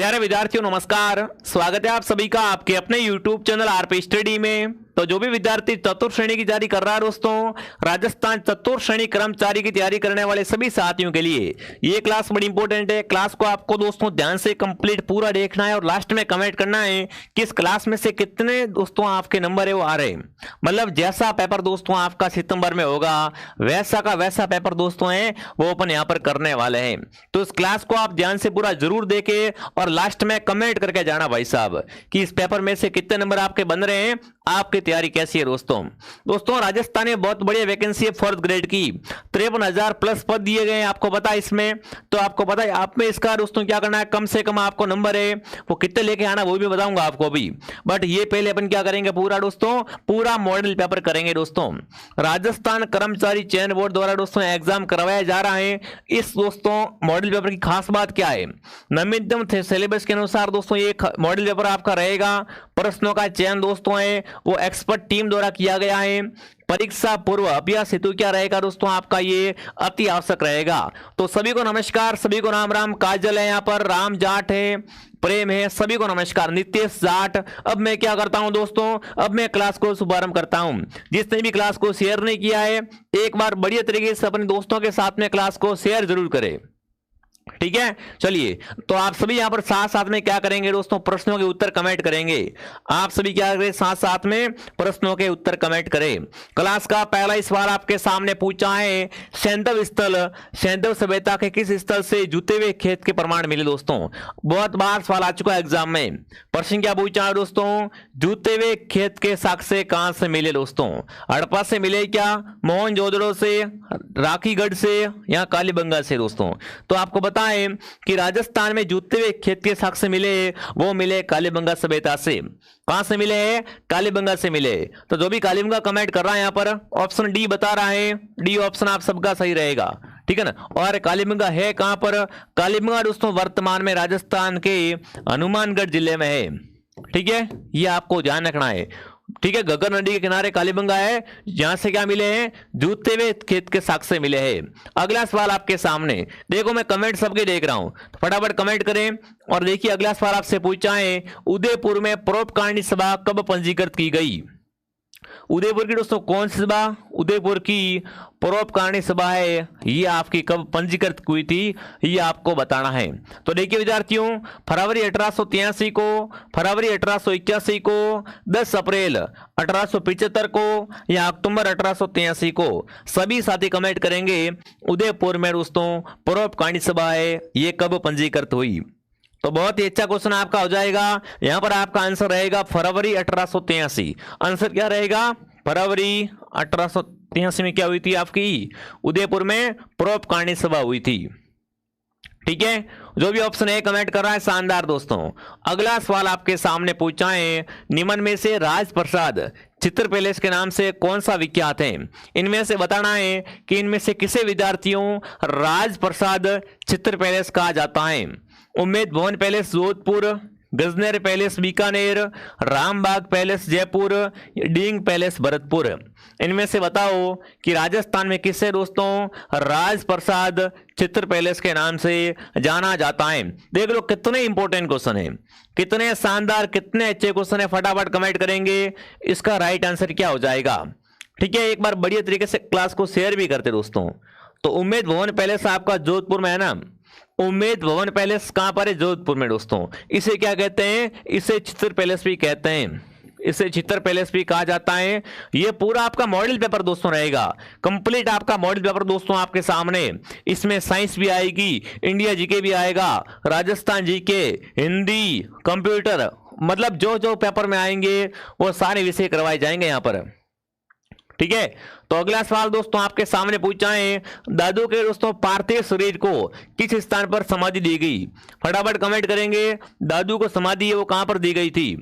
प्यारे विद्यार्थियों नमस्कार। स्वागत है आप सभी का आपके अपने YouTube चैनल आरपी स्टडी में। तो जो भी विद्यार्थी चतुर्थ श्रेणी की तैयारी कर रहा है दोस्तों, राजस्थान चतुर्थ श्रेणी कर्मचारी की तैयारी करने वाले सभी साथियों के लिए ये क्लास बड़ी इंपॉर्टेंट है। क्लास को आपको दोस्तों ध्यान से कंप्लीट पूरा देखना है और लास्ट में कमेंट करना है कि इस क्लास में से कितने दोस्तों आपके नंबर है वो आ रहे हैं। मतलब जैसा पेपर दोस्तों आपका सितंबर में होगा वैसा का वैसा पेपर दोस्तों है वो अपन यहाँ पर करने वाले हैं। तो इस क्लास को आप ध्यान से पूरा जरूर देखें और लास्ट में कमेंट करके जाना भाई साहब कि इस पेपर में से कितने नंबर आपके बन रहे हैं, आपकी तैयारी कैसी है दोस्तों। राजस्थान में बहुत बढ़िया वैकेंसी है फोर्थ ग्रेड की, 53,000 प्लस पद दिए गए हैं। आपको पता है इसमें, तो आपको पता है आप में इसका दोस्तों क्या करना है, कम से कम आपको नंबर है वो कितने लेके आना वो भी बताऊंगा आपको अभी। बट ये पहले अपन क्या करेंगे, पूरा मॉडल पेपर करेंगे दोस्तों। राजस्थान कर्मचारी चयन बोर्ड द्वारा दोस्तों एग्जाम करवाया जा रहा है। इस दोस्तों मॉडल पेपर की खास बात क्या है, नवीनतम सिलेबस के अनुसार दोस्तों ये मॉडल पेपर आपका रहेगा। प्रश्नों का चयन दोस्तों है वो एक्सपर्ट टीम द्वारा किया गया है। परीक्षा पूर्व अभ्यास हेतु क्या रहेगा दोस्तों आपका ये अति आवश्यक रहेगा। तो सभी को नमस्कार, सभी को राम राम। काजल है यहाँ पर, राम जाट है, प्रेम है, सभी को नमस्कार, नितेश जाट। अब मैं क्या करता हूं दोस्तों, अब मैं क्लास को शुभारंभ करता हूं। जिसने भी क्लास को शेयर नहीं किया है एक बार बढ़िया तरीके से अपने दोस्तों के साथ में क्लास को शेयर जरूर करें, ठीक है। चलिए तो आप सभी यहां पर साथ साथ में क्या करेंगे दोस्तों, प्रश्नों के उत्तर कमेंट करेंगे। आप सभी क्या करें, साथ साथ में प्रश्नों के उत्तर कमेंट करें। क्लास का पहला सवाल आपके सामने पूछा है, सैंधव सभ्यता के किस स्थल से जूते हुए खेत के प्रमाण मिले दोस्तों। बहुत बार सवाल आ चुका है एग्जाम में। प्रश्न क्या पूछा है दोस्तों, जूते हुए खेत के साक्ष्य कहां से मिले दोस्तों। हड़प्पा से मिले क्या, मोहनजोदड़ो से, राखीगढ़ से या कालीबंगा से दोस्तों। तो आपको बताएं कि राजस्थान में जूते हुए खेत के साक्ष्य मिले वो मिले कालीबंगा सभ्यता से। कहां से मिले हैं, कालीबंगा से मिले। तो जो भी कालीबंगा कमेंट कर रहा है यहां पर ऑप्शन डी बता रहा है, डी ऑप्शन आप सबका सही रहेगा, ठीक है ना। और कालीबंगा है कहां पर, कालीबंगा दोस्तों वर्तमान में राजस्थान के हनुमानगढ़ जिले में है, ठीक है। ये आपको ध्यान रखना है, ठीक है। गगर नदी के किनारे कालीबंगा है जहां से क्या मिले हैं, जूते हुए खेत के साक्ष्य मिले हैं। अगला सवाल आपके सामने देखो, मैं कमेंट सबके देख रहा हूं, फटाफट कमेंट करें। और देखिए अगला सवाल आपसे पूछा है, उदयपुर में परोपकारिणी सभा कब पंजीकृत की गई। उदयपुर की दोस्तों कौन सी सभा, उदयपुर की परोपकारिणी सभा है, ये आपकी कब पंजीकृत हुई थी ये आपको बताना है। तो देखिए विद्यार्थियों, फरवरी 1883 को, फरवरी 1881 को, 10 अप्रैल 1875 को या अक्टूबर 1883 को। सभी साथी कमेंट करेंगे उदयपुर में दोस्तों परोपकारिणी सभा है ये कब पंजीकृत हुई। तो बहुत ही अच्छा क्वेश्चन आपका हो जाएगा। यहां पर आपका आंसर रहेगा फरवरी 1883। आंसर क्या रहेगा, फरवरी 1883 में क्या हुई थी आपकी, उदयपुर में परोपकारिणी सभा हुई थी, ठीक है। जो भी ऑप्शन है कमेंट कर रहा है, शानदार दोस्तों। अगला सवाल आपके सामने पूछा है, निम्न में से राजप्रसाद चित्र पैलेस के नाम से कौन सा विख्यात है। इनमें से बताना है कि इनमें से किसे विद्यार्थियों राजप्रसाद चित्र पैलेस कहा जाता है। Ummed Bhawan palace Jodhpur, Gajner palace Bikaner, Rambagh palace Jaipur, Deeg palace Bharatpur. इनमें से बताओ कि राजस्थान में किसे दोस्तों राजप्रसाद चित्र पैलेस के नाम से जाना जाता है। देख लो कितने इंपॉर्टेंट क्वेश्चन है, कितने शानदार, कितने अच्छे क्वेश्चन है। फटाफट कमेंट करेंगे इसका राइट आंसर क्या हो जाएगा, ठीक है। एक बार बढ़िया तरीके से क्लास को शेयर भी करते दोस्तों। तो उम्मेद भवन पैलेस आपका जोधपुर में है ना, उम्मेद भवन पैलेस कहां पर है, जोधपुर में दोस्तों। इसे क्या कहते हैं, इसे चित्र पैलेस भी कहते हैं, इसे चित्र पैलेस भी कहा जाता है। ये पूरा आपका मॉडल पेपर दोस्तों रहेगा, कंप्लीट आपका मॉडल पेपर दोस्तों आपके सामने। इसमें साइंस भी आएगी, इंडिया जीके भी आएगा, राजस्थान जीके, हिंदी, कंप्यूटर, मतलब जो जो पेपर में आएंगे वो सारे विषय करवाए जाएंगे यहां पर, ठीक है। तो अगला सवाल दोस्तों आपके सामने पूछा है, दादू के दोस्तों पार्थिव शरीर को किस स्थान पर समाधि दी गई। फटाफट कमेंट करेंगे दादू को समाधि है वो कहां पर दी गई थी।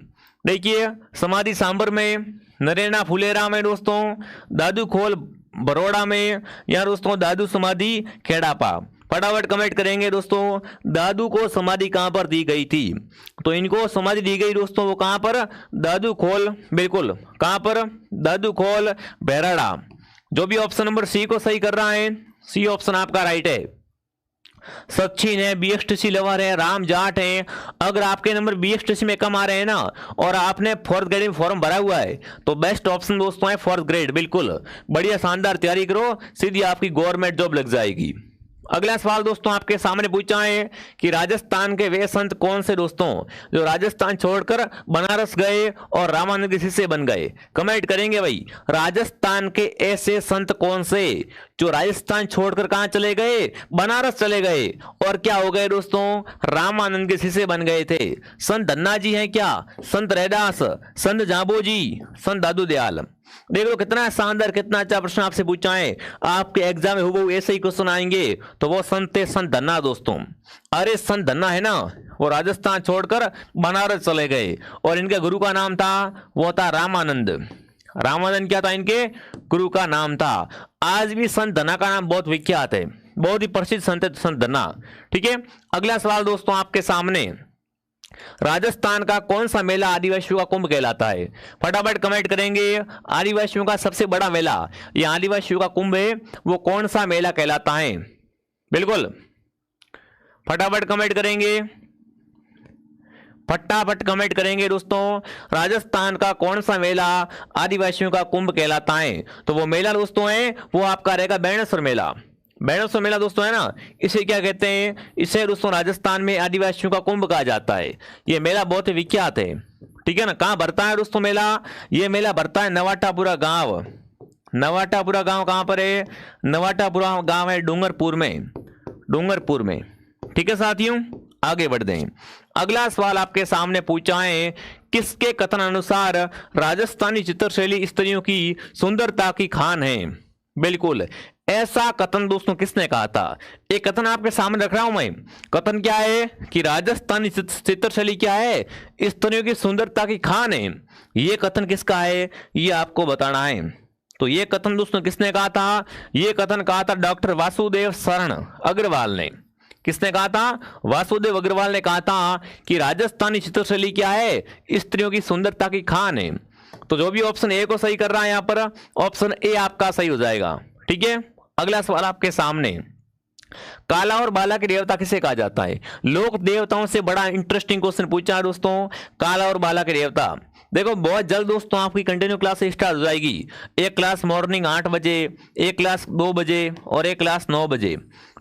देखिए समाधि सांबर में, नरेना फुलेरा में दोस्तों, दादू खोल बरोड़ा में या दोस्तों दादू समाधि खेड़ापा। फटाफट कमेंट करेंगे दोस्तों दादू को समाधि कहां पर दी गई थी। तो इनको समाधि दी गई दोस्तों वो कहां पर, दादू खोल, बिल्कुल कहां पर, दादू खोल बहराड़ा। जो भी ऑप्शन नंबर सी को सही कर रहा है, सी ऑप्शन आपका राइट है। सचिन है, बीएसटीसी लवर है, राम जाट है। अगर आपके नंबर बीएसटीसी में कम आ रहे हैं ना और आपने फोर्थ ग्रेड में फॉर्म भरा हुआ है तो बेस्ट ऑप्शन दोस्तों है फोर्थ ग्रेड। बिल्कुल बढ़िया शानदार तैयारी करो, सीधी आपकी गवर्नमेंट जॉब लग जाएगी। अगला सवाल दोस्तों आपके सामने पूछा है कि राजस्थान के वे संत कौन से दोस्तों जो राजस्थान छोड़कर बनारस गए और रामानंद के शिष्य बन गए। कमेंट करेंगे भाई, राजस्थान के ऐसे संत कौन से जो राजस्थान छोड़कर कहां चले गए, बनारस चले गए और क्या हो गए दोस्तों, रामानंद के शिष्य बन गए थे। संत धन्ना जी हैं क्या, संत रैदास, संत जांबो जी, संत दादू दयाल। देख लो कितना शानदार, कितना अच्छा प्रश्न आपसे पूछा है। आपके एग्जाम में हुबहू ऐसे ही क्वेश्चन आएंगे। तो वो संत थे संत धन्ना दोस्तों। अरे संत धन्ना है ना, वो राजस्थान छोड़कर बनारस चले गए और इनके गुरु का नाम था, वो था रामानंद। रामानंद क्या था, इनके गुरु का नाम था। आज भी संत धन्ना का नाम बहुत विख्यात है, बहुत ही प्रसिद्ध संत है संत धन्ना। ठीक है, अगला सवाल दोस्तों आपके सामने, राजस्थान का कौन सा मेला आदिवासियों का कुंभ कहलाता है। फटाफट कमेंट करेंगे, आदिवासियों का सबसे बड़ा मेला या आदिवासियों का कुंभ है, वो कौन सा मेला कहलाता है। बिल्कुल फटाफट कमेंट करेंगे, फटाफट कमेंट करेंगे दोस्तों। राजस्थान का कौन सा मेला आदिवासियों का कुंभ कहलाता है। तो वो मेला दोस्तों है वो आपका रहेगा बेणेश्वर मेला। बेणेश्वर मेला दोस्तों है ना, इसे क्या कहते हैं, इसे दोस्तों राजस्थान में आदिवासियों का कुंभ कहा जाता है। ये मेला बहुत ही विख्यात है। ठीक है ना, कहां भरता है दोस्तों मेला, ये मेला भरता है नवाटापुरा गांव। नवाटापुरा गांव कहां पर है, नवाटापुरा गांव है डूंगरपुर में, डूंगरपुर में। ठीक है साथियों, आगे बढ़ते हैं। अगला सवाल आपके सामने पूछा है, किसके कथन अनुसार राजस्थानी चित्रशैली स्त्रियों की सुंदरता की खान है। बिल्कुल ऐसा कथन दोस्तों किसने कहा था, एक कथन आपके सामने रख रहा हूं मैं। कथन क्या है कि राजस्थानी चित्रशैली क्या है, स्त्रियों की सुंदरता की खान है। ये कथन किसका है, ये आपको बताना है। तो ये कथन दोस्तों किसने कहा था, ये कथन कहा था डॉक्टर वासुदेव शरण अग्रवाल ने। किसने कहा था, वासुदेव अग्रवाल ने कहा था कि राजस्थानी चित्रशैली क्या है, स्त्रियों की सुंदरता की खान है। तो जो भी ऑप्शन ए को सही कर रहा है यहां पर, ऑप्शन ए आपका सही हो जाएगा। ठीक है, अगला सवाल आपके सामने, काला और बाला के देवता किसे कहा जाता है। लोक देवताओं से बड़ा इंटरेस्टिंग क्वेश्चन पूछा है दोस्तों, काला और बाला के देवता। देखो बहुत जल्द दोस्तों आपकी कंटिन्यू क्लास स्टार्ट हो जाएगी। एक क्लास मॉर्निंग 8 बजे, एक क्लास 2 बजे और एक क्लास 9 बजे।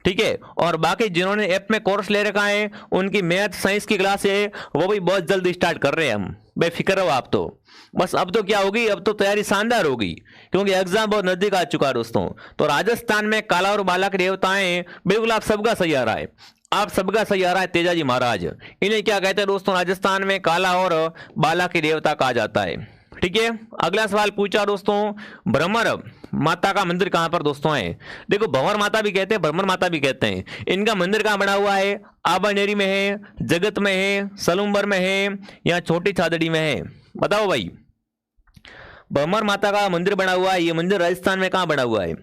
ठीक है, और बाकी जिन्होंने ऐप में कोर्स ले रखा है उनकी मैथ साइंस की क्लास है वो भी बहुत जल्द स्टार्ट कर रहे हैं हम, बेफिक्र हो आप। तो बस अब तो क्या होगी, अब तो तैयारी शानदार होगी क्योंकि एग्जाम बहुत नजदीक आ चुका है दोस्तों। तो राजस्थान में काला और बाला के देवता हैं, बिल्कुल आप सबका सही आ रहा है, आप सबका सही आ रहा है। तेजाजी महाराज, इन्हें क्या कहते हैं दोस्तों, राजस्थान में काला और बाला के देवता कहा जाता है। ठीक है, अगला सवाल पूछा दोस्तों, भ्रमर माता का मंदिर कहां पर दोस्तों है। देखो भंवर माता भी कहते हैं, भ्रमर माता भी कहते हैं। इनका मंदिर कहां बना हुआ है, आबानेरी में है, जगत में है, सलूम्बर में है या छोटी छादड़ी में है। बताओ भाई, भ्रमर माता का मंदिर बना हुआ है, ये मंदिर राजस्थान में कहां बना हुआ है।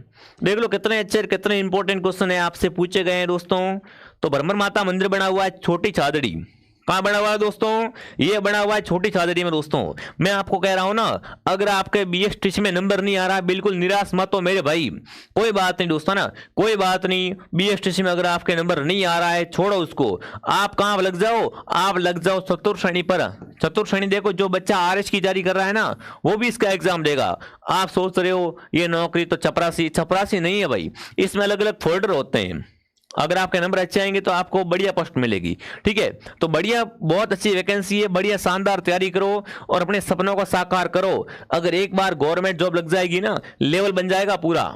देख लो कितने अच्छे कितने इंपॉर्टेंट क्वेश्चन है आपसे पूछे गए हैं दोस्तों। तो भ्रमर माता मंदिर बना हुआ है छोटी छादड़ी। कहां बना हुआ है दोस्तों, ये बना हुआ है छोटी छादड़ी में। दोस्तों मैं आपको कह रहा हूं ना, अगर आपके बीएसटीसी में नंबर नहीं आ रहा, बिल्कुल निराश मत हो मेरे भाई, कोई बात नहीं दोस्तों ना, कोई बात नहीं। बीएसटीसी में अगर आपके नंबर नहीं आ रहा है छोड़ो उसको, आप कहां लग जाओ, आप लग जाओ चतुर्थ श्रेणी पर। चतुर्थ श्रेणी देखो, जो बच्चा आरएस की तैयारी कर रहा है ना वो भी इसका एग्जाम देगा। आप सोच रहे हो ये नौकरी तो चपरासी, चपरासी नहीं है भाई, इसमें अलग अलग फोल्डर होते हैं। अगर आपके नंबर अच्छे आएंगे तो आपको बढ़िया पोस्ट मिलेगी। ठीक है, तो बढ़िया, बहुत अच्छी वैकेंसी है, बढ़िया शानदार तैयारी करो और अपने सपनों को साकार करो। अगर एक बार गवर्नमेंट जॉब लग जाएगी ना, लेवल बन जाएगा पूरा।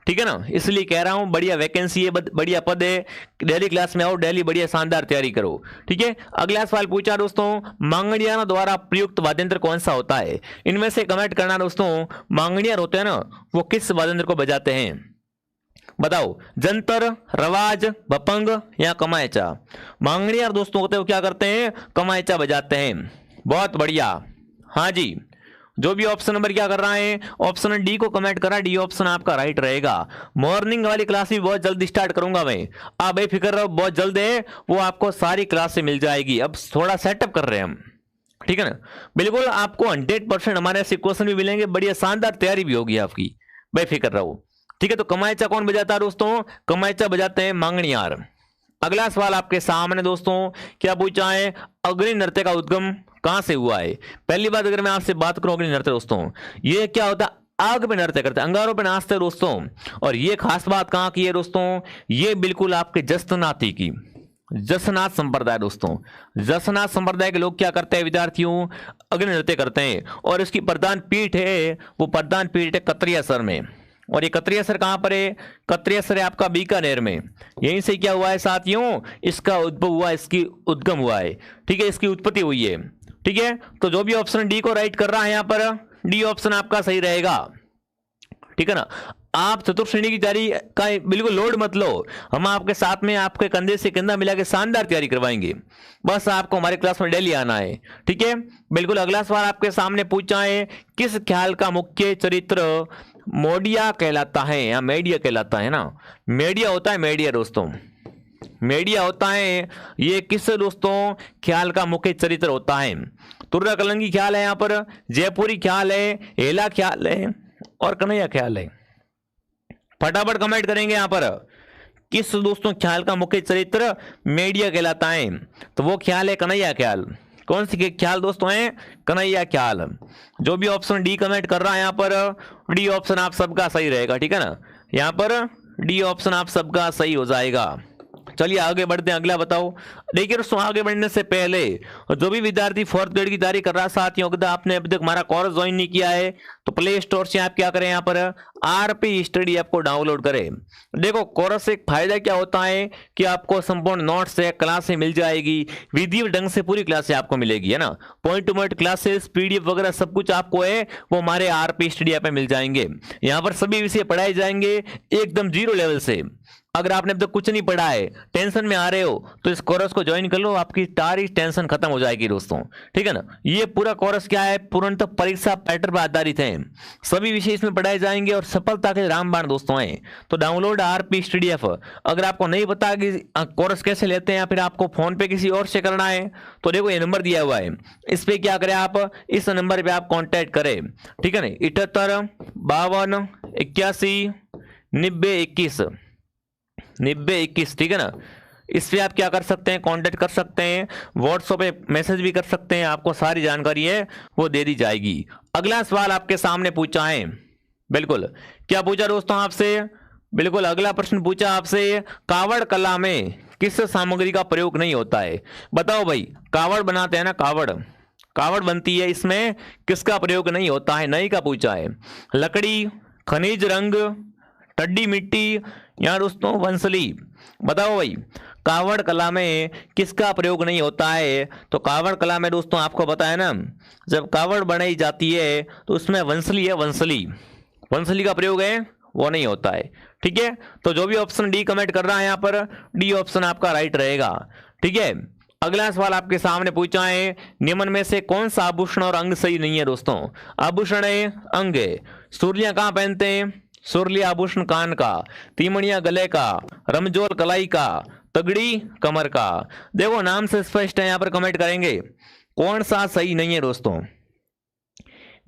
ठीक है ना, इसलिए कह रहा हूं बढ़िया वैकेंसी है, बढ़िया पद है, डेली क्लास में आओ, डेली बढ़िया शानदार तैयारी करो। ठीक है, अगला सवाल पूछा दोस्तों, मांगणियारों द्वारा प्रयुक्त वाद्यंत्र कौन सा होता है। इनमें से कमेंट करना दोस्तों, मांगणियार होते हैं ना वो किस वाद्यंत्र को बजाते हैं। बताओ, जंतर, रवाज, भपंग या कमायचा। मांगणियार दोस्तों होते हैं वो क्या करते हैं, कमायचा बजाते हैं। बहुत बढ़िया, हाँ जी, जो भी ऑप्शन नंबर क्या कर रहा है, ऑप्शन डी को कमेंट करा, डी ऑप्शन आपका राइट रहेगा। मॉर्निंग वाली क्लास भी बहुत जल्दी स्टार्ट करूंगा मैं, आप बेफिक्र रहो, बहुत जल्द है वो आपको सारी क्लास से मिल जाएगी। अब थोड़ा सेटअप कर रहे हैं हम, ठीक है ना। बिल्कुल आपको 100% हमारे से क्वेश्चन भी मिलेंगे, बढ़िया शानदार तैयारी भी होगी आपकी, बेफिक्र रहो। ठीक है, तो कमायचा कौन बजाता है दोस्तों, कमायचा बजाते हैं मांगणियार। अगला सवाल आपके सामने दोस्तों क्या पूछा है, अग्नि नृत्य का उद्गम कहां से हुआ है। पहली बात अगर मैं आपसे बात करूं अग्नि नृत्य दोस्तों, ये क्या होता है, आग पे नृत्य करते हैं, अंगारों पे नाचते हैं दोस्तों। और ये खास बात कहां की है दोस्तों, ये बिल्कुल आपके जसनाती की, जसनाथ संप्रदाय दोस्तों। जसनाथ संप्रदाय के लोग क्या करते हैं विद्यार्थियों, अग्नि नृत्य करते हैं। और इसकी प्रधान पीठ है, वो प्रधान पीठ है कत्रियासर में। और ये कत्रियासर कहां पर है, कत्रियासर है आपका बीकानेर में। यहीं से क्या हुआ है साथियों, इसका उद्भव हुआ, इसकी उद्गम हुआ है, ठीक है, इसकी उत्पत्ति हुई है, ठीक है। तो जो भी ऑप्शन डी को राइट कर रहा है यहां पर, डी ऑप्शन आपका सही रहेगा, ठीक है ना। आप चतुर्थ श्रेणी की तैयारी का बिल्कुल लोड मत लो, हम आपके साथ में आपके कंधे से कंधा मिला के शानदार तैयारी करवाएंगे, बस आपको हमारे क्लास में डेली आना है, ठीक है। बिल्कुल अगला सवाल आपके सामने पूछा है, किस ख्याल का मुख्य चरित्र मोडिया कहलाता है या मेडिया कहलाता है ना। मेडिया होता है, मेडिया दोस्तों, मेडिया होता है, ये किस दोस्तों ख्याल का मुख्य चरित्र होता है। तुर्रा कलंगी ख्याल है यहाँ पर, जयपुरी ख्याल है, हेला ख्याल है और कन्हैया ख्याल है। फटाफट कमेंट करेंगे यहाँ पर, किस दोस्तों ख्याल का मुख्य चरित्र मेडिया कहलाता है, तो वो ख्याल है कन्हैया ख्याल। कौन सी ख्याल दोस्तों है, कन्हैया ख्याल। जो भी ऑप्शन डी कमेंट कर रहा है यहाँ पर, डी ऑप्शन आप सबका सही रहेगा, ठीक है ना। यहाँ पर डी ऑप्शन आप सबका सही हो जाएगा। चलिए आगे बढ़ते हैं, अगला बताओ। देखिए दोस्तों आगे बढ़ने से पहले जो भी विद्यार्थी फोर्थ ग्रेड की तैयारी कर रहा है साथियों, अगर आपने अभी तक हमारा कोर्स ज्वाइन नहीं किया है तो प्ले स्टोर से आप क्या करें, यहाँ पर आरपी स्टडी ऐप को डाउनलोड करें। देखो कोर्स से एक फायदा क्या होता है कि आपको संपूर्ण नोट्स है, क्लासें मिल जाएगी, विधिवत ढंग से पूरी क्लासें आपको मिलेगी, है ना। Point two point classes, PDF वगैरह सब कुछ आपको है वो हमारे आरपी स्टडी ऐप में मिल जाएंगे। यहाँ पर सभी विषय पढ़ाए जाएंगे एकदम जीरो लेवल से। अगर आपने अब तक कुछ नहीं पढ़ा है, टेंशन में आ रहे हो, तो इस कोर्स को ज्वाइन कर लो, आपकी सारी टेंशन खत्म हो जाएगी दोस्तों, ठीक है ना। ये पूरा कोर्स क्या है, पूर्णतः परीक्षा पैटर्न पर आधारित है, सभी विषय इसमें पढ़ाए जाएंगे और सफलता के रामबाण दोस्तों हैं। तो डाउनलोड आरपी स्टडी ऐप। अगर आपको नहीं पता कि कोर्स कैसे लेते हैं या फिर आपको फोन पे किसी और से करना है, तो देखो ये नंबर दिया हुआ है, इस पे क्या करें आप, इस नंबर पे आप कॉन्टेक्ट करें, ठीक है ना। 78 52 81 90 21 90 21, ठीक है ना। इस पे आप क्या कर सकते हैं, कांटेक्ट कर सकते हैं, व्हाट्सएप पे मैसेज भी कर सकते हैं, आपको सारी जानकारी है वो दे दी जाएगी। अगला सवाल आपके सामने पूछा है, बिल्कुल क्या पूछा दोस्तों आपसे, बिल्कुल अगला प्रश्न पूछा आपसे, कावड़ कला में किस सामग्री का प्रयोग नहीं होता है। बताओ भाई, कावड़ बनाते हैं ना, कावड़ बनती है, इसमें किसका प्रयोग नहीं होता है, नहीं का पूछा है। लकड़ी, खनिज रंग, टड्डी मिट्टी या दोस्तों वंसली। बताओ भाई कावड़ कला में किसका प्रयोग नहीं होता है, तो कावड़ कला में दोस्तों आपको पता है ना, जब कावड़ बनाई जाती है तो उसमें वंसली है, वंसली का प्रयोग है वो नहीं होता है, ठीक है। तो जो भी ऑप्शन डी कमेंट कर रहा है यहाँ पर, डी ऑप्शन आपका राइट रहेगा, ठीक है। अगला सवाल आपके सामने पूछा है, निम्न में से कौन सा आभूषण और अंग सही नहीं है दोस्तों। आभूषण है, अंग है। सूर्या कहाँ पहनते हैं, सुरली आभूषण कान का, तीमणिया गले का, रमजोल कलाई का, तगड़ी कमर का। देखो नाम से स्पष्ट है, यहाँ पर कमेंट करेंगे कौन सा सही नहीं है दोस्तों।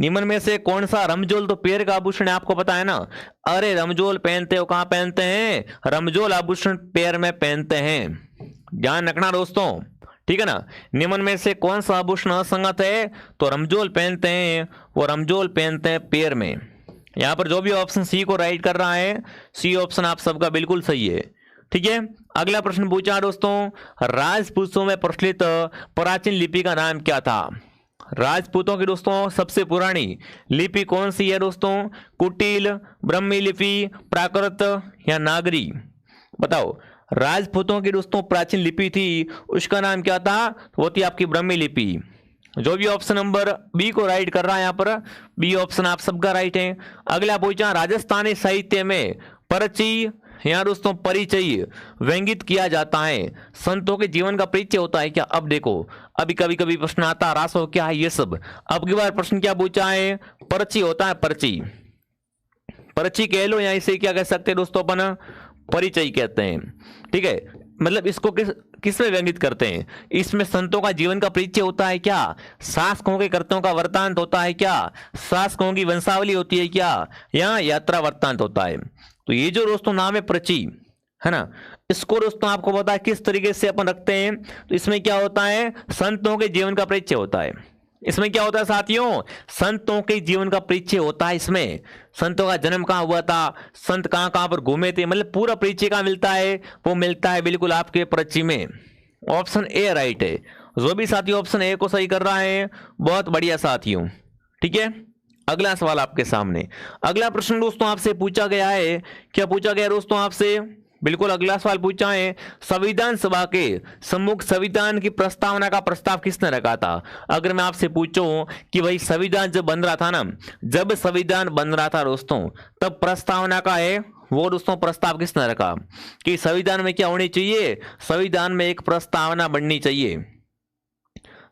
निम्न में से कौन सा, रमजोल तो पैर का आभूषण है, आपको पता है ना। अरे रमजोल पहनते हो, कहाँ पहनते हैं, रमजोल आभूषण पैर में पहनते हैं, ध्यान रखना दोस्तों, ठीक है ना। निम्न में से कौन सा आभूषण असंगत है, तो रमजोल पहनते हैं, वो रमजोल पहनते हैं पैर में। यहाँ पर जो भी ऑप्शन सी को राइट कर रहा है, सी ऑप्शन आप सबका बिल्कुल सही है, ठीक है। अगला प्रश्न पूछा दोस्तों, राजपूतों में प्रचलित प्राचीन लिपि का नाम क्या था। राजपूतों की दोस्तों सबसे पुरानी लिपि कौन सी है दोस्तों, कुटिल, ब्रह्मी लिपि, प्राकृत या नागरी। बताओ राजपूतों की दोस्तों प्राचीन लिपि थी, उसका नाम क्या था, वो थी आपकी ब्रह्मी लिपि। जो भी ऑप्शन नंबर बी को राइट कर रहा है यहाँ पर, बी ऑप्शन आप सबका राइट है। अगला पूछा, राजस्थानी साहित्य में परिचय यहाँ दोस्तों परिचय व्यंगित किया जाता है, संतों के जीवन का परिचय होता है क्या। अब देखो अभी कभी कभी प्रश्न आता है रासो क्या है ये सब, अब की बार प्रश्न क्या पूछा है, परिचय होता है, परिचय कह लो या इसे क्या कह सकते हैं दोस्तों अपन, परिचय कहते हैं, ठीक है। मतलब इसको किस में व्यंगित करते हैं, इसमें संतों का जीवन का परिचय होता है क्या, शासकों के कर्तव्यों का वृत्तांत होता है क्या, शासकों की वंशावली होती है क्या, या यात्रा वृत्तांत होता है। तो ये जो दोस्तों नाम है परिचय, है ना। इसको दोस्तों आपको पता है किस तरीके से अपन रखते हैं, तो इसमें क्या होता है, संतों के जीवन का परिचय होता है। इसमें क्या होता है साथियों, संतों के जीवन का परिचय होता है। इसमें संतों का जन्म कहाँ हुआ था, संत कहाँ कहाँ पर घूमे थे, मतलब पूरा परिचय कहाँ मिलता है, वो मिलता है बिल्कुल आपके परिचय में। ऑप्शन ए राइट है। जो भी साथी ऑप्शन ए को सही कर रहा है, बहुत बढ़िया साथियों। ठीक है, अगला सवाल आपके सामने। अगला प्रश्न दोस्तों आपसे पूछा गया है, क्या पूछा गया दोस्तों आपसे, बिल्कुल अगला सवाल पूछा है, संविधान सभा के सम्मुख संविधान की प्रस्तावना का प्रस्ताव किसने रखा था। अगर मैं आपसे पूछूं कि भाई संविधान जब बन रहा था ना, जब संविधान बन रहा था दोस्तों, तब प्रस्तावना का है वो दोस्तों प्रस्ताव किसने रखा, कि संविधान में क्या होनी चाहिए, संविधान में एक प्रस्तावना बननी चाहिए,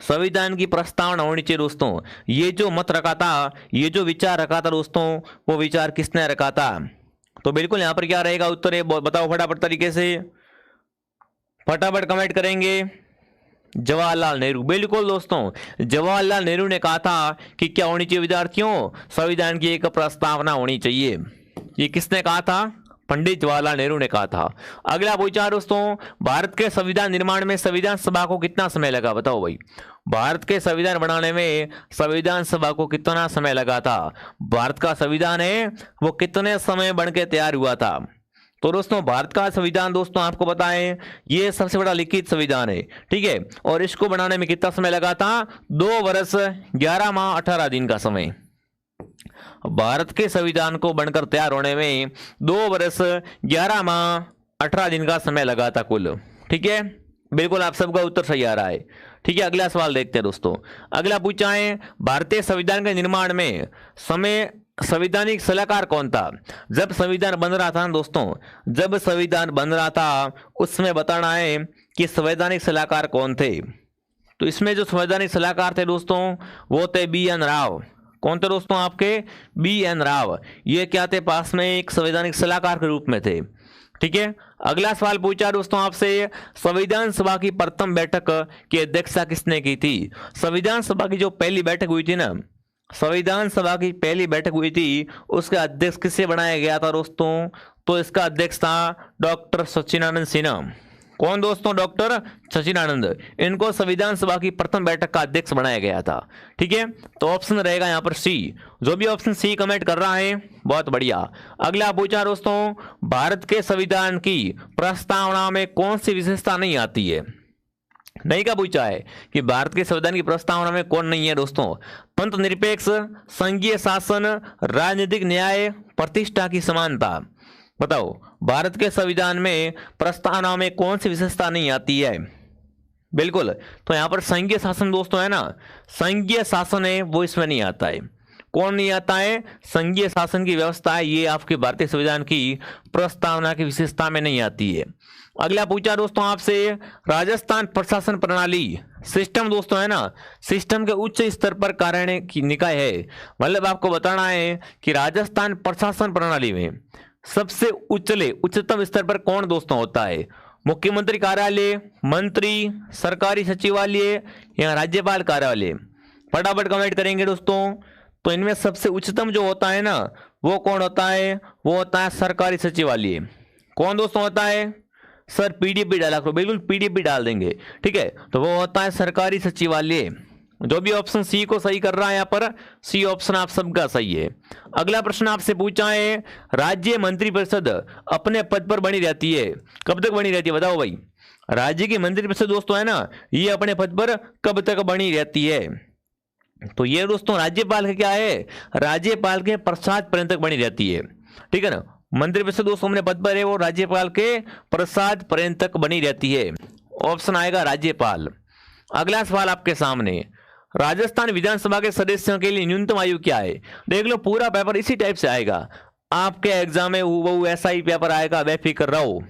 संविधान की प्रस्तावना होनी चाहिए दोस्तों। ये जो मत रखा था, ये जो विचार रखा था दोस्तों, वो विचार किसने रखा था। तो बिल्कुल यहां पर क्या रहेगा उत्तर, है बताओ फटाफट तरीके से, फटाफट कमेंट करेंगे। जवाहरलाल नेहरू, बिल्कुल दोस्तों जवाहरलाल नेहरू ने कहा था कि क्या होनी चाहिए विद्यार्थियों, संविधान की एक प्रस्तावना होनी चाहिए। ये किसने कहा था, पंडित जवाहरलाल नेहरू ने कहा था। अगला पूछा दोस्तों, भारत के संविधान निर्माण में संविधान सभा को कितना समय लगा, बताओ भाई, भारत के संविधान बनाने में संविधान सभा को कितना समय लगा था। भारत का संविधान है वो कितने समय बन के तैयार हुआ था। तो दोस्तों भारत का संविधान दोस्तों आपको पता है ये सबसे बड़ा लिखित संविधान है, ठीक है, और इसको बनाने में कितना समय लगा था, 2 वर्ष 11 माह 18 दिन का समय। भारत के संविधान को बनकर तैयार होने में 2 वर्ष 11 माह 18 दिन का समय लगा था कुल। ठीक है, बिल्कुल आप सबका उत्तर सही आ रहा है। ठीक है, अगला सवाल देखते हैं दोस्तों। अगला पूछा है, भारतीय संविधान के निर्माण में समय संवैधानिक सलाहकार कौन था। जब संविधान बन रहा था ना दोस्तों, जब संविधान बन रहा था उसमें बताना है कि संवैधानिक सलाहकार कौन थे। तो इसमें जो संवैधानिक सलाहकार थे दोस्तों वो थे BN राव। कौन थे दोस्तों आपके, BN राव। ये क्या थे, पास में एक संवैधानिक सलाहकार के रूप में थे। ठीक है, अगला सवाल पूछा दोस्तों आपसे, संविधान सभा की प्रथम बैठक की अध्यक्षता किसने की थी। संविधान सभा की जो पहली बैठक हुई थी ना, संविधान सभा की पहली बैठक हुई थी, उसका अध्यक्ष किसे बनाया गया था दोस्तों, तो इसका अध्यक्ष था डॉक्टर सच्चिदानंद सिन्हा। कौन दोस्तों, डॉक्टर सच्चिदानंद। इनको संविधान सभा की प्रथम बैठक का अध्यक्ष बनाया गया था। ठीक है, तो ऑप्शन रहेगा यहाँ पर सी। जो भी ऑप्शन सी कमेंट कर रहा है बहुत बढ़िया। अगला पूछा दोस्तों, भारत के संविधान की प्रस्तावना में कौन सी विशेषता नहीं आती है। नहीं का पूछा है कि भारत के संविधान की प्रस्तावना में कौन नहीं है दोस्तों, पंथ निरपेक्ष, संघीय शासन, राजनीतिक न्याय, प्रतिष्ठा की समानता। बताओ भारत के संविधान में प्रस्तावना में कौन सी विशेषता नहीं आती है। बिल्कुल, तो यहां पर संघीय शासन दोस्तों है ना, संघीय शासन है वो इसमें नहीं आता है। कौन नहीं आता है, संघीय शासन की व्यवस्था है, ये आपके भारतीय संविधान की प्रस्तावना की विशेषता में नहीं आती है। अगला पूछा दोस्तों आपसे, राजस्थान प्रशासन प्रणाली सिस्टम दोस्तों है ना, सिस्टम के उच्च स्तर पर कार्य की निकाय है। मतलब आपको बताना है कि राजस्थान प्रशासन प्रणाली में सबसे उच्चतम स्तर पर कौन दोस्तों होता है, मुख्यमंत्री कार्यालय, मंत्री, सरकारी सचिवालय या राज्यपाल कार्यालय। फटाफट कमेंट करेंगे दोस्तों। तो इनमें सबसे उच्चतम जो होता है ना वो कौन होता है, वो होता है सरकारी सचिवालय। कौन दोस्तों होता है, सर PDP डाला करो, बिल्कुल PDP डाल देंगे। ठीक है, तो वो होता है सरकारी सचिवालय। जो भी ऑप्शन सी को सही कर रहा है यहाँ पर, सी ऑप्शन आप सबका सही है। अगला प्रश्न आपसे पूछा है, राज्य मंत्रिपरिषद अपने पद पर बनी रहती है, कब तक बनी रहती है बताओ भाई। राज्य की मंत्रिपरिषद दोस्तों है ना, ये अपने पद पर कब तक बनी रहती है। तो ये दोस्तों राज्यपाल का क्या है, राज्यपाल के प्रसाद पर्यंत तक बनी रहती है। ठीक है ना, मंत्रिपरिषद दोस्तों अपने पद पर है, वो राज्यपाल के प्रसाद पर्यंत तक बनी रहती है। ऑप्शन आएगा राज्यपाल। अगला सवाल आपके सामने, राजस्थान विधानसभा के सदस्यों के लिए न्यूनतम आयु क्या है। देख लो पूरा पेपर इसी टाइप से आएगा, आपके एग्जाम में वो ऐसा ही पेपर आएगा, बेफिक्र रहो।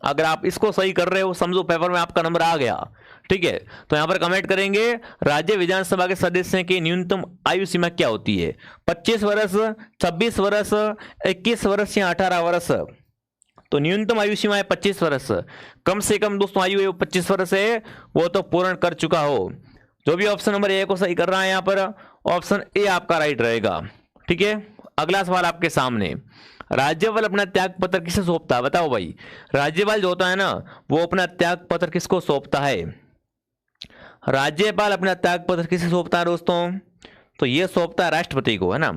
अगर आप इसको सही कर रहे हो समझो पेपर में आपका नंबर आ गया। ठीक है, तो यहां पर कमेंट करेंगे, राज्य विधानसभा के सदस्य की न्यूनतम आयु सीमा क्या होती है, 25 वर्ष, 26 वर्ष, 21 वर्ष या 18 वर्ष। तो न्यूनतम आयु सीमा है 25 वर्ष। कम से कम दोस्तों आयु है वो 25 वर्ष है, वो तो पूर्ण कर चुका हो। जो भी ऑप्शन नंबर ए को सही कर रहा है यहाँ पर, ऑप्शन ए आपका राइट रहेगा। ठीक है, अगला सवाल आपके सामने, राज्यपाल अपना त्याग पत्र किसे सौंपता है, बताओ भाई। राज्यपाल जो होता है ना, वो अपना त्याग पत्र किसको सौंपता है? राज्यपाल अपना त्याग पत्र किसे सौंपता है दोस्तों? तो ये सौंपता है राष्ट्रपति को, है ना।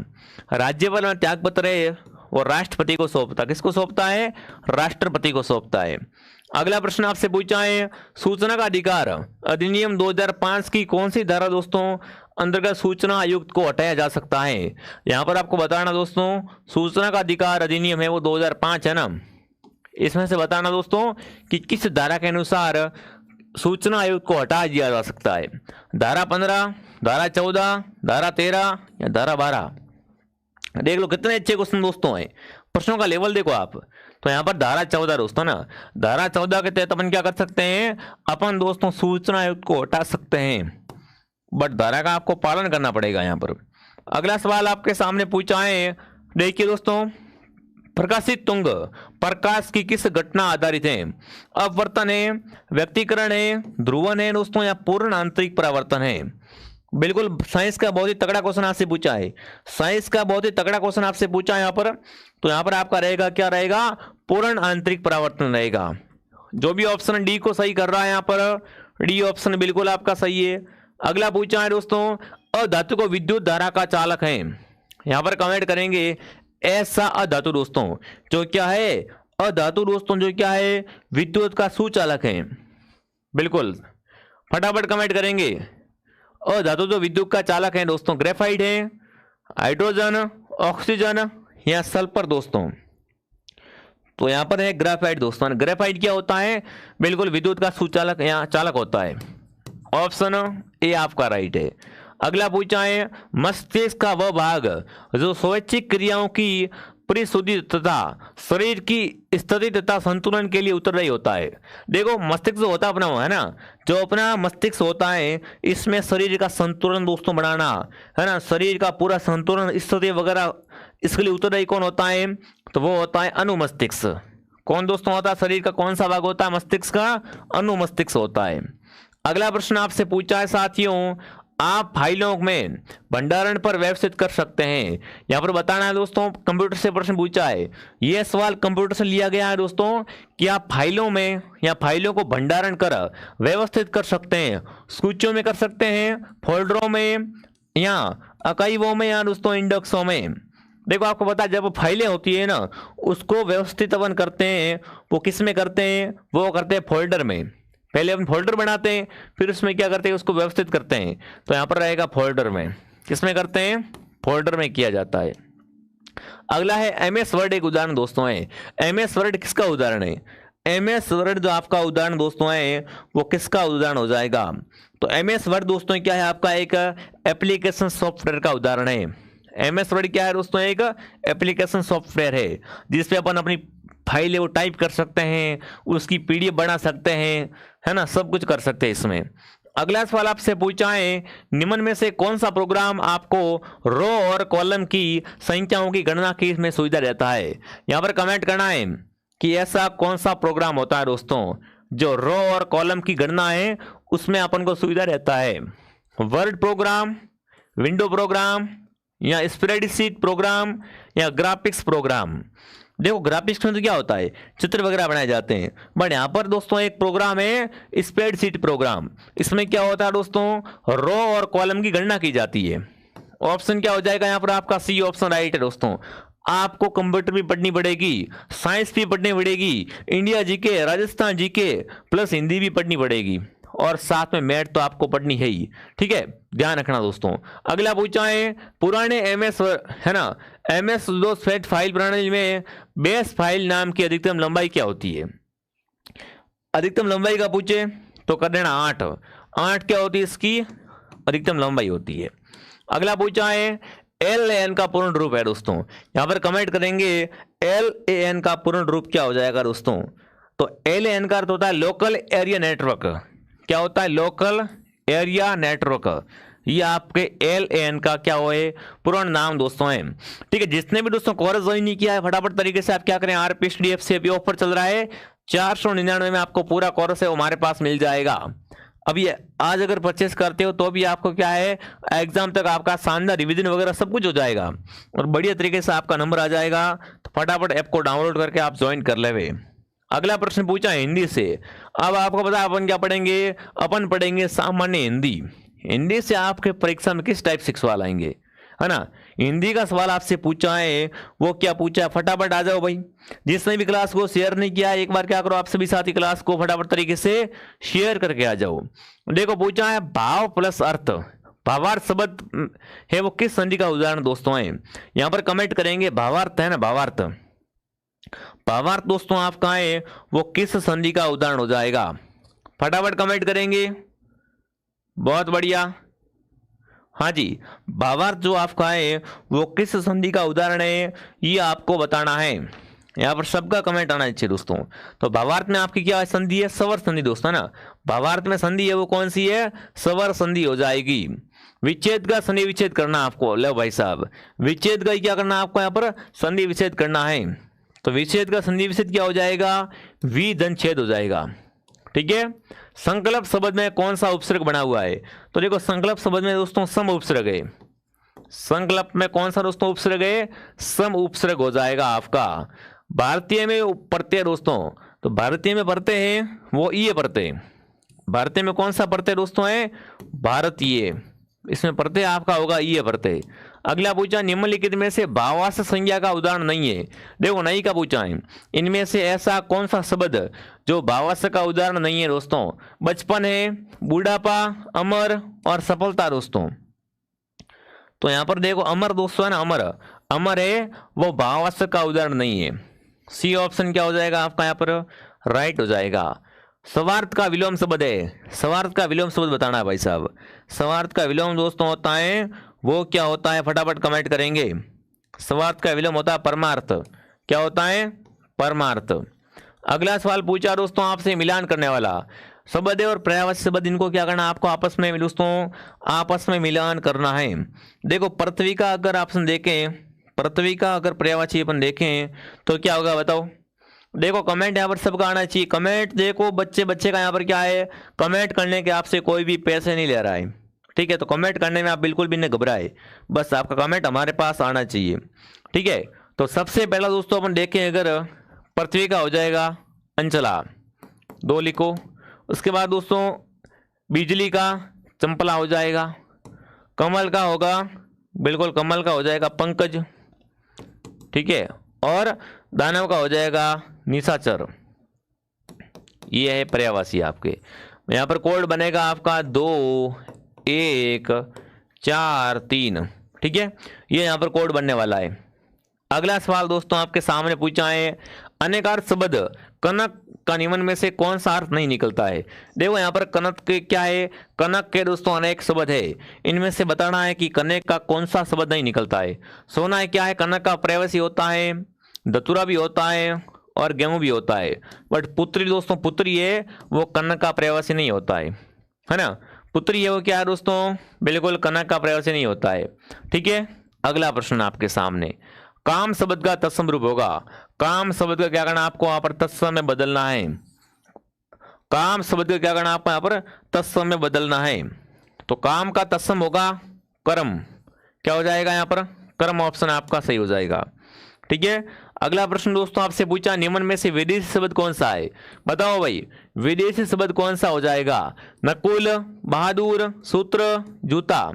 राज्यपाल अपना त्याग पत्र है वो राष्ट्रपति को सौंपता, किसको सौंपता है? राष्ट्रपति को सौंपता है। अगला प्रश्न आपसे पूछा है, सूचना का अधिकार अधिनियम 2005 की कौन सी धारा दोस्तों अंतर्गत सूचना आयुक्त को हटाया जा सकता है? यहां पर आपको बताना दोस्तों, सूचना का अधिकार अधिनियम है वो 2005 है ना, इसमें से बताना दोस्तों कि किस धारा के अनुसार सूचना आयुक्त को हटा दिया जा सकता है। धारा 15, धारा 14, धारा 13 या धारा 12? देख लो कितने अच्छे क्वेश्चन दोस्तों हैं, प्रश्नों का लेवल देखो आप। तो यहाँ पर धारा 14 दोस्तों ना, धारा 14 के तहत अपन क्या कर सकते हैं? अपन दोस्तों सूचना आयुक्त को हटा सकते हैं, बट धारा का आपको पालन करना पड़ेगा यहाँ पर। अगला सवाल आपके सामने पूछा है, देखिए दोस्तों, प्रकाशित तुंग प्रकाश की किस घटना आधारित है? अपवर्तन है, व्यक्तिकरण है, ध्रुवन है दोस्तों, या पूर्ण आंतरिक परावर्तन है? बिल्कुल साइंस का बहुत ही तगड़ा क्वेश्चन आपसे पूछा है, साइंस का बहुत ही तगड़ा क्वेश्चन आपसे पूछा है यहाँ पर। तो यहाँ पर आपका रहेगा क्या रहेगा? पूर्ण आंतरिक परावर्तन रहेगा। जो भी ऑप्शन डी को सही कर रहा है यहाँ पर, डी ऑप्शन बिल्कुल आपका सही है। अगला पूछा है दोस्तों, अधातु को विद्युत धारा का चालक है? यहाँ पर कमेंट करेंगे ऐसा अधातु दोस्तों जो क्या है? अधातु दोस्तों जो क्या है? विद्युत का सुचालक है। बिल्कुल फटाफट कमेंट करेंगे। अधातु जो विद्युत का चालक है दोस्तों, ग्रेफाइट है, हाइड्रोजन, ऑक्सीजन या सल्फर दोस्तों? तो यहां पर है ग्रेफाइट दोस्तों। ग्रेफाइट क्या होता है? बिल्कुल विद्युत का सुचालक या चालक होता है। ऑप्शन ए आपका राइट है। अगला पूछा है, मस्तिष्क का वह भाग जो स्वैच्छिक क्रियाओं की परिशुद्धि तथा शरीर की स्थिति तथा संतुलन के लिए उत्तरदायी होता है। देखो मस्तिष्क जो होता है अपना, वो है ना, जो अपना मस्तिष्क होता है, इसमें शरीर का संतुलन दोस्तों बनाना, है ना, शरीर का पूरा संतुलन स्थिति वगैरह, इसके लिए उत्तरदायी कौन होता है? तो वो होता है अनुमस्तिष्क। कौन दोस्तों होता है? शरीर का कौन सा भाग होता है मस्तिष्क का? अनुमस्तिष्क होता है। अगला प्रश्न आपसे पूछा है साथियों, आप फाइलों में भंडारण पर व्यवस्थित कर सकते हैं? यहाँ पर बताना है दोस्तों, कंप्यूटर से प्रश्न पूछा है, यह सवाल कंप्यूटर से लिया गया है दोस्तों, कि आप फाइलों में या फाइलों को भंडारण कर व्यवस्थित कर सकते हैं। सूचियों में कर सकते हैं, फोल्डरों में या आर्काइवों में या दोस्तों इंडेक्सों में। देखो आपको पता है, जब फाइलें होती है ना, उसको व्यवस्थित अपन करते हैं, वो किस में करते हैं? वो करते हैं फोल्डर में। पहले अपन फोल्डर बनाते हैं, फिर उसमें क्या करते हैं? उसको व्यवस्थित करते हैं। तो यहाँ पर रहेगा फोल्डर में। किसमें करते हैं? फोल्डर में किया जाता है। अगला है एमएस वर्ड, एक उदाहरण दोस्तों है। एमएस वर्ड किसका उदाहरण है? एमएस वर्ड जो आपका उदाहरण दोस्तों है, वो किसका उदाहरण हो जाएगा? तो एमएस वर्ड दोस्तों क्या है? आपका एक एप्लीकेशन सॉफ्टवेयर का उदाहरण है। एमएस वर्ड क्या है दोस्तों? एक एप्लीकेशन सॉफ्टवेयर है, जिसपे अपन अपनी फाइल है वो टाइप कर सकते हैं, उसकी पीडीएफ बना सकते हैं, है ना, सब कुछ कर सकते हैं इसमें। अगला सवाल आपसे पूछा है, निम्न में से कौन सा प्रोग्राम आपको रो और कॉलम की संख्याओं की गणना की में सुविधा देता है? यहाँ पर कमेंट करना है कि ऐसा कौन सा प्रोग्राम होता है दोस्तों जो रो और कॉलम की गणना है उसमें अपन को सुविधा रहता है। वर्ड प्रोग्राम, विंडो प्रोग्राम, या स्प्रेडशीट प्रोग्राम, या ग्राफिक्स प्रोग्राम? देखो ग्राफिक्स में तो क्या होता है? चित्र वगैरह बनाए जाते हैं, बट यहाँ पर दोस्तों एक प्रोग्राम है स्प्रेडशीट प्रोग्राम। इसमें क्या होता है दोस्तों? रो और कॉलम की गणना की जाती है। ऑप्शन क्या हो जाएगा यहाँ पर? आपका सी ऑप्शन राइट है दोस्तों। आपको कंप्यूटर भी पढ़नी पड़ेगी, साइंस भी पढ़नी पड़ेगी, India GK, Rajasthan GK plus Hindi भी पढ़नी पड़ेगी, और साथ में मैथ तो आपको पढ़नी है ही। ठीक है, ध्यान रखना दोस्तों। अगला पूछा है, पुराने एमएस है ना, एमएस विंडोज फैट फाइल प्रणाली में बेस फाइल नाम की अधिकतम लंबाई क्या होती है? अधिकतम लंबाई का पूछे तो कर देना 8। 8 क्या होती है? इसकी अधिकतम लंबाई होती है। अगला पूछा है, LAN का पूर्ण रूप है दोस्तों। यहां पर कमेंट करेंगे LAN का पूर्ण रूप क्या हो जाएगा दोस्तों? तो LAN का अर्थ होता है लोकल एरिया नेटवर्क। क्या होता है? Local area network. ये आपके LAN का क्या हो है? पूर्ण नाम दोस्तों है। ठीक है, जिसने भी दोस्तों कोर्स ज्वाइन नहीं किया है, फटाफट तरीके से आप क्या करें, RPSTF से अभी ऑफर चल रहा है, 499 में आपको पूरा कोर्स है वो हमारे पास मिल जाएगा। अभी आज अगर परचेस करते हो तो भी आपको क्या है, एग्जाम तक आपका शानदार रिवीजन वगैरह सब कुछ हो जाएगा और बढ़िया तरीके से आपका नंबर आ जाएगा। तो फटाफट ऐप को डाउनलोड करके आप ज्वाइन कर लेवे। अगला प्रश्न पूछा हिंदी से। अब आपको पता अपन क्या पढ़ेंगे, अपन पढ़ेंगे सामान्य हिंदी। हिंदी से आपके परीक्षा में किस टाइप से सवाल आएंगे, है ना। हिंदी का सवाल आपसे पूछा है, वो क्या पूछा है, फटाफट आ जाओ भाई। जिसने भी क्लास को शेयर नहीं किया, एक बार क्या करो, आप सभी साथी क्लास को फटाफट तरीके से शेयर करके आ जाओ। देखो पूछा है भाव प्लस अर्थ, भावार्थ शब्द है वो किस संधि का उदाहरण दोस्तों है। यहां पर कमेंट करेंगे भावार्थ है ना, भावार्थ। भावार्थ दोस्तों आपका है वो किस संधि का उदाहरण हो जाएगा, फटाफट कमेंट करेंगे। बहुत बढ़िया, हाँ जी, भावार्थ जो आपका है वो किस संधि का उदाहरण है ये आपको बताना है। यहाँ पर सबका कमेंट आना चाहिए दोस्तों। तो भावार्थ में आपकी क्या संधि है, स्वर संधि दोस्तों ना। भावार्थ में संधि है वो कौन सी है, स्वर संधि हो जाएगी। विच्छेद का संधि विच्छेद करना आपको, लो भाई साहब, विच्छेद का क्या करना आपको, यहाँ पर संधि विच्छेद करना है। तो विच्छेद का संधि विच्छेद क्या हो जाएगा, विधनछेद हो जाएगा। ठीक है। संकल्प शब्द में कौन सा उपसर्ग बना हुआ है, तो देखो संकल्प शब्द में दोस्तों सम उपसर्ग है। संकल्प में कौन सा दोस्तों उपसर्ग है, सम उपसर्ग हो जाएगा आपका। भारतीय में प्रत्यय दोस्तों, तो भारतीय में प्रत्यय है वो ये प्रत्यय, भारतीय में कौन सा प्रत्यय दोस्तों है, भारतीय, इसमें प्रत्यय आपका होगा ये प्रत्यय। अगला पूछा निम्नलिखित में से भावार्थ संज्ञा का उदाहरण नहीं है। देखो नहीं का पूछा है, इनमें से ऐसा कौन सा शब्द जो भावार्थ का उदाहरण नहीं है दोस्तों। बचपन है, बुढ़ापा, अमर और सफलता दोस्तों। तो यहां पर देखो अमर दोस्तों है ना, अमर, अमर है वो भावार्थ का उदाहरण नहीं है। सी ऑप्शन क्या हो जाएगा आपका यहाँ पर, राइट हो जाएगा। स्वार्थ का विलोम शब्द है, स्वार्थ का विलोम शब्द बताना है भाई साहब। स्वार्थ का विलोम दोस्तों होता है वो क्या होता है, फटाफट कमेंट करेंगे। स्वार्थ का विलोम होता है परमार्थ, क्या होता है, परमार्थ। अगला सवाल पूछा दोस्तों आपसे मिलान करने वाला शब्द है और पर्यायवाची शब्द, इनको क्या करना है आपको आपस में दोस्तों, आपस में मिलान करना है। देखो पृथ्वी का अगर ऑप्शन देखें, पृथ्वी का अगर पर्यायवाची अपन देखें तो क्या होगा बताओ। देखो कमेंट यहाँ पर सबका आना चाहिए, कमेंट देखो बच्चे का यहाँ पर क्या है, कमेंट करने के आपसे कोई भी पैसे नहीं ले रहा है। ठीक है, तो कमेंट करने में आप बिल्कुल भी नहीं घबराए, बस आपका कमेंट हमारे पास आना चाहिए। ठीक है, तो सबसे पहला दोस्तों अपन देखें अगर पृथ्वी का हो जाएगा अंचला, 2 लिखो। उसके बाद दोस्तों बिजली का चंपला हो जाएगा, कमल का होगा बिल्कुल कमल का हो जाएगा पंकज। ठीक है, और दानव का हो जाएगा निशाचर। ये है पर्यायवाची आपके। यहाँ पर कोड बनेगा आपका 2 1 4 3। ठीक है, ये यहाँ पर कोड बनने वाला है। अगला सवाल दोस्तों आपके सामने पूछा है अनेकार्थ शब्द कनक का निम्न में से कौन सा अर्थ नहीं निकलता है। देखो यहाँ पर कनक के क्या है, कनक के दोस्तों अनेक शब्द है, इनमें से बताना है कि कनक का कौन सा शब्द नहीं निकलता है। सोना है क्या है, कनक का पर्यायवाची होता है, दतुरा भी होता है और गेहूं भी होता है। बट पुत्री दोस्तों, पुत्री है वो कनक का पर्यायवाची नहीं होता है ना। पुत्री है वो क्या है दोस्तों, बिल्कुल कनक का पर्यायवाची नहीं होता है। ठीक है, अगला प्रश्न आपके सामने, काम शब्द का तत्सम रूप होगा। काम शब्द का क्या करना आपको यहाँ पर तत्सम में बदलना है। काम शब्द का क्या करना आपको यहाँ पर तत्सम में बदलना है। तो काम का तत्सम होगा कर्म, क्या हो जाएगा यहाँ पर, कर्म ऑप्शन आपका सही हो जाएगा। ठीक है, अगला प्रश्न दोस्तों आपसे पूछा निम्न में से विदेशी शब्द कौन सा है। बताओ भाई विदेशी शब्द कौन सा हो जाएगा, नकुल, बहादुर, सूत्र, जूता।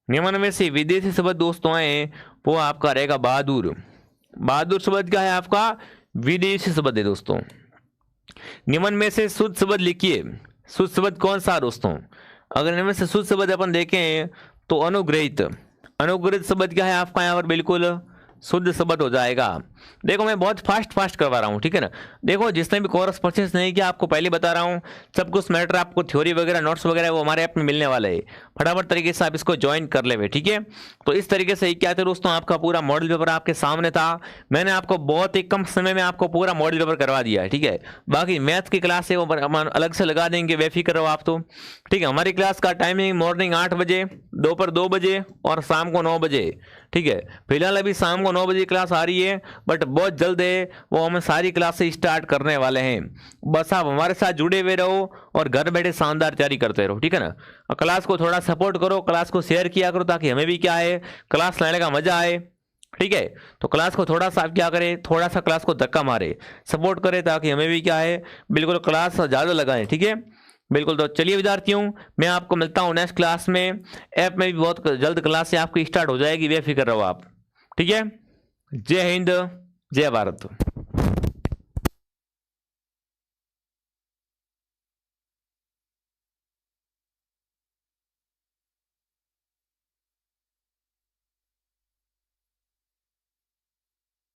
निम्न में से विदेशी शब्द दोस्तों है वो आपका रहेगा बहादुर। बहादुर शब्द क्या है आपका, विदेशी शब्द है दोस्तों। निम्न में से शुद्ध शब्द लिखिए, शुद्ध शब्द कौन सा दोस्तों। अगर इनमें से शुद्ध शब्द अपन देखें तो अनुग्रहित, अनुग्रहित शब्द क्या है आपका यहाँ पर बिल्कुल शुद्ध शब्द हो जाएगा। देखो मैं बहुत फास्ट करवा रहा हूँ, ठीक है ना। देखो जिसने भी कोर्स परचेस नहीं किया आपको पहले बता रहा हूँ, सब कुछ मैटर आपको थ्योरी वगैरह नोट्स वगैरह वो हमारे ऐप में मिलने वाला है। फटाफट तरीके से आप इसको ज्वाइन कर ले। ठीक है, तो इस तरीके से क्या था दोस्तों, आपका पूरा मॉडल पेपर आपके सामने था। मैंने आपको बहुत ही कम समय में आपको पूरा मॉडल पेपर करवा दिया है। ठीक है, बाकी मैथ की क्लास है वो अलग से लगा देंगे, बेफिक्र रहो आप तो। ठीक है, हमारी क्लास का टाइमिंग मॉर्निंग 8 बजे, दोपहर 2 बजे और शाम को 9 बजे। ठीक है। फिलहाल अभी शाम को 9 बजे क्लास आ रही है, बट बहुत जल्द है वो हम सारी क्लासेस स्टार्ट करने वाले हैं। बस आप हमारे साथ जुड़े हुए रहो और घर बैठे शानदार तैयारी करते रहो, ठीक है ना। और क्लास को थोड़ा सपोर्ट करो, क्लास को शेयर किया करो, ताकि हमें भी क्या है क्लास लेने का मजा आए, ठीक है। तो क्लास को थोड़ा सा आप क्या करें, थोड़ा सा क्लास को धक्का मारे, सपोर्ट करें, ताकि हमें भी क्या है बिल्कुल क्लास ज़्यादा लगाएं, ठीक है बिल्कुल। तो चलिए विद्यार्थियों, मैं आपको मिलता हूँ नेक्स्ट क्लास में। ऐप में भी बहुत जल्द क्लास से आपकी स्टार्ट हो जाएगी, बेफिक्र रहो आप, ठीक है। जय हिंद, जय भारत।